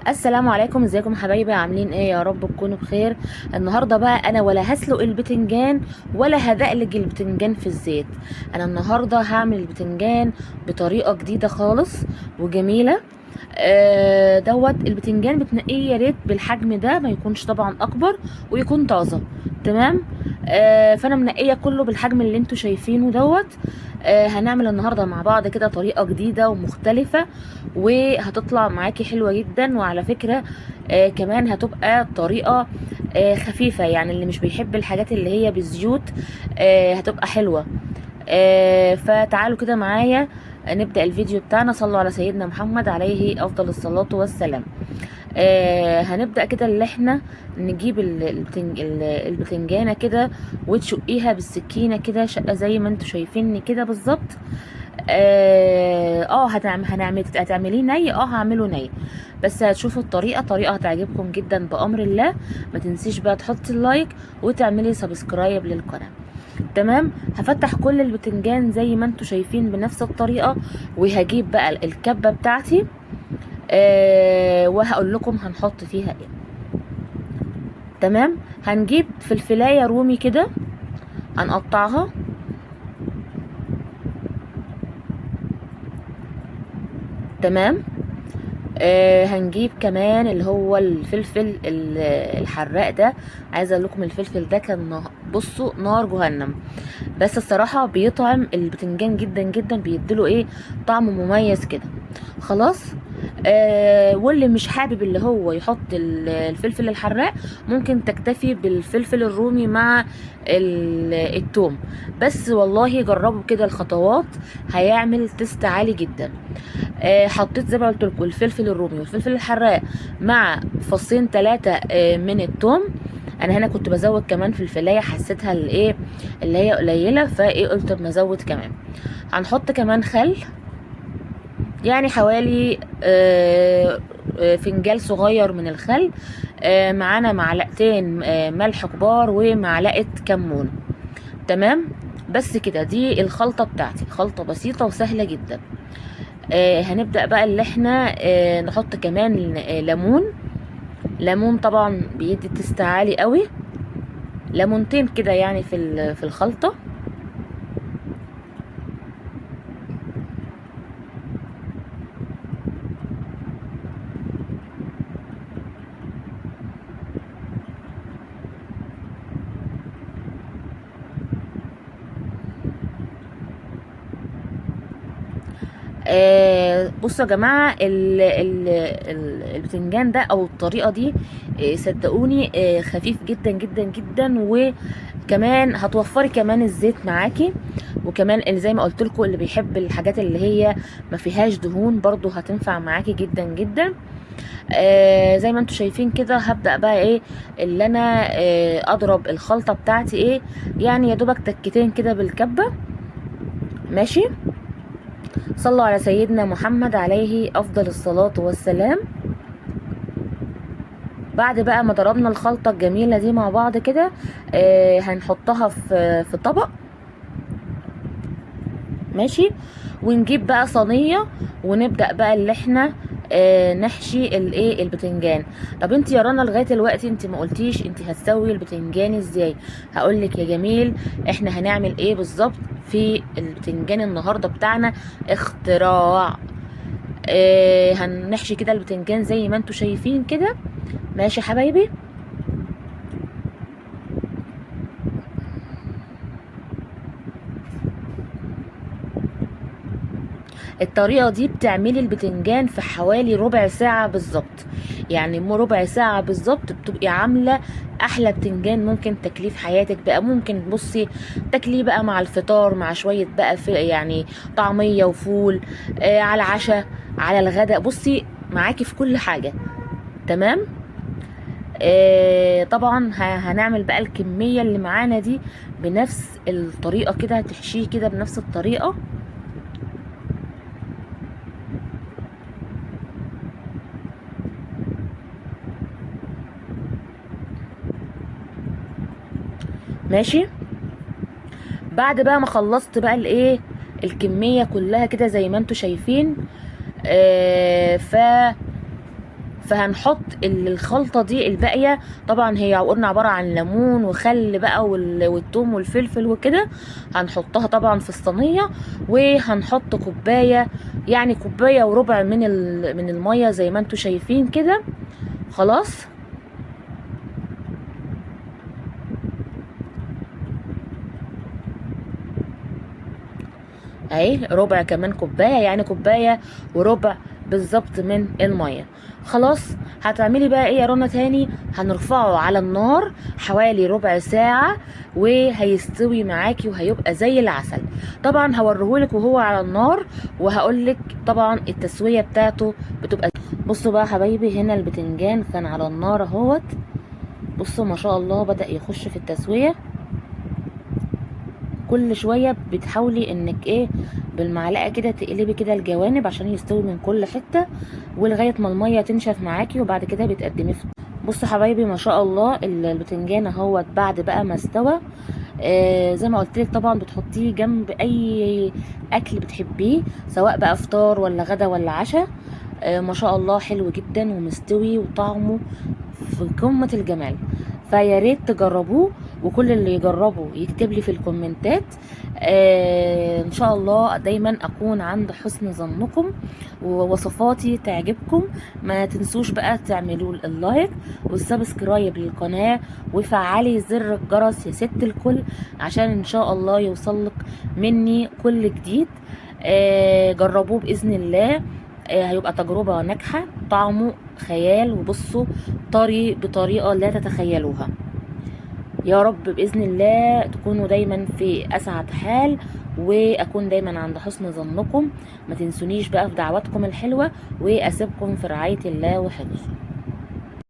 السلام عليكم، ازيكم حبايبي؟ عاملين ايه؟ يا رب تكونوا بخير. النهارده بقى انا ولا هسلق البتنجان ولا هدقلج البتنجان في الزيت. انا النهارده هعمل البتنجان بطريقه جديده خالص وجميله. دوت البتنجان بتنقيه يا ريت بالحجم ده، ما يكونش طبعا اكبر، ويكون طازه. تمام. فانا منقيه كله بالحجم اللي انتوا شايفينه دوت. هنعمل النهارده مع بعض كده طريقه جديده ومختلفه، وهتطلع معاكي حلوه جدا. وعلى فكره كمان هتبقى طريقه خفيفه، يعني اللي مش بيحب الحاجات اللي هي بالزيوت هتبقى حلوه. فتعالوا كده معايا نبدأ الفيديو بتاعنا. صلوا على سيدنا محمد عليه أفضل الصلاة والسلام. هنبدأ كده اللي احنا نجيب البتنجانة كده، وتشقيها بالسكينة كده شقة زي ما انتوا شايفيني كده بالظبط. هتعمليه ني. هعمله ني، بس هتشوفوا الطريقة. طريقة هتعجبكم جدا بأمر الله. ما تنسيش بقى تحطي اللايك وتعملي سبسكرايب للقناة. تمام. هفتح كل البتنجان زي ما انتوا شايفين بنفس الطريقة، وهجيب بقى الكبة بتاعتي وهقول لكم هنحط فيها ايه. تمام. هنجيب فلفلاية رومي كده، هنقطعها. تمام. هنجيب كمان اللي هو الفلفل الحراق ده. عايزه اقول لكم الفلفل ده كان بصوا نار جهنم، بس الصراحه بيطعم البتنجان جدا جدا، بيديله ايه، طعم مميز كده. خلاص. واللي مش حابب اللي هو يحط الفلفل الحراق، ممكن تكتفي بالفلفل الرومي مع التوم. بس والله جربوا كده الخطوات، هيعمل تيست عالي جدا. حطيت زي ما قلت لكم الفلفل الرومي والفلفل الحراق مع فصين 3 من التوم. انا هنا كنت بزود كمان في الفلايه، حسيتها الايه اللي هي قليله، فايه قلت اما ازود كمان. هنحط كمان خل، يعني حوالي فنجال صغير من الخل. معانا معلقتين ملح كبار ومعلقه كمون. تمام. بس كده، دي الخلطه بتاعتي، خلطه بسيطه وسهله جدا. هنبدأ بقى اللي احنا نحط كمان ليمون. ليمون طبعا بيدي تيست عالي قوي. ليمونتين كده يعني في الخلطة. بصوا يا جماعة، البتنجان ده او الطريقة دي صدقوني خفيف جدا جدا جدا، وكمان هتوفري كمان الزيت معاكي. وكمان اللي زي ما قلت لكم اللي بيحب الحاجات اللي هي ما فيهاش دهون برضو هتنفع معاكي جدا جدا. زي ما انتوا شايفين كده، هبدأ بقى ايه اللي انا اضرب الخلطة بتاعتي ايه، يعني يا دوبك تكتين كده بالكبة. ماشي. صلوا على سيدنا محمد عليه افضل الصلاة والسلام. بعد بقى ما ضربنا الخلطة الجميلة دي مع بعض كده، هنحطها في طبق. ماشي. ونجيب بقى صينية، ونبدأ بقى اللي احنا نحشي الايه البتنجان. طب انت يا رنا لغايه دلوقتي انت ما قلتيش انت هتسوي البتنجان ازاي. هقولك يا جميل، احنا هنعمل ايه بالظبط في البتنجان النهارده بتاعنا. اختراع. هنحشي كده البتنجان زي ما انتوا شايفين كده. ماشي حبايبي. الطريقة دي بتعملي البتنجان في حوالي ربع ساعة بالظبط، يعني ربع ساعة بالظبط بتبقي عاملة احلى بتنجان ممكن تاكليه في حياتك. بقى ممكن بصي تاكليه بقى مع الفطار، مع شوية بقى في يعني طعمية وفول، على العشاء، على الغداء، بصي معاكي في كل حاجة. تمام. طبعا هنعمل بقى الكمية اللي معانا دي بنفس الطريقة كده، هتحشيه كده بنفس الطريقة. ماشي. بعد بقى ما خلصت بقى الايه الكميه كلها كده زي ما انتوا شايفين، فهنحط الخلطه دي الباقيه. طبعا هي قلنا عباره عن ليمون وخل بقى والثوم والفلفل وكده. هنحطها طبعا في الصينيه، وهنحط كوبايه، يعني كوبايه وربع من الميه زي ما انتم شايفين كده. خلاص. اهي ربع كمان كوبايه، يعني كوبايه وربع بالظبط من الميه. خلاص. هتعملي بقى ايه يا رنا تاني؟ هنرفعه على النار حوالي ربع ساعه، وهيستوي معاكي وهيبقى زي العسل. طبعا هوريهولك وهو على النار، وهقولك طبعا التسويه بتاعته بتبقى. بصوا بقى حبايبي، هنا البتنجان كان على النار اهوت. بصوا ما شاء الله بدأ يخش في التسويه. كل شويه بتحاولي انك ايه، بالمعلقه كده تقلبي كده الجوانب عشان يستوي من كل حته، ولغايه ما الميه تنشف معاكي، وبعد كده بتقدميه. بصوا حبايبي ما شاء الله البتنجان اهوت بعد بقى ما استوى. زي ما قلت لك طبعا بتحطيه جنب اي اكل بتحبيه، سواء بقى فطار ولا غدا ولا عشاء. ما شاء الله حلو جدا ومستوي وطعمه في قمة الجمال. فيا ريت تجربوه، وكل اللي يجربه يكتب لي في الكومنتات. ان شاء الله دايما اكون عند حسن ظنكم، ووصفاتي تعجبكم. ما تنسوش بقى تعملوا اللايك والسبسكرايب للقناة، وفعلي زر الجرس يا ست الكل، عشان ان شاء الله يوصلك مني كل جديد. جربوه بإذن الله. هيبقى تجربة ناجحة، طعمه خيال. وبصوا طري بطريقة لا تتخيلوها. يا رب بإذن الله تكونوا دايما في أسعد حال، وأكون دايما عند حسن ظنكم. ما تنسونيش بقى في دعواتكم الحلوة، وأسيبكم في رعاية الله وحفظه.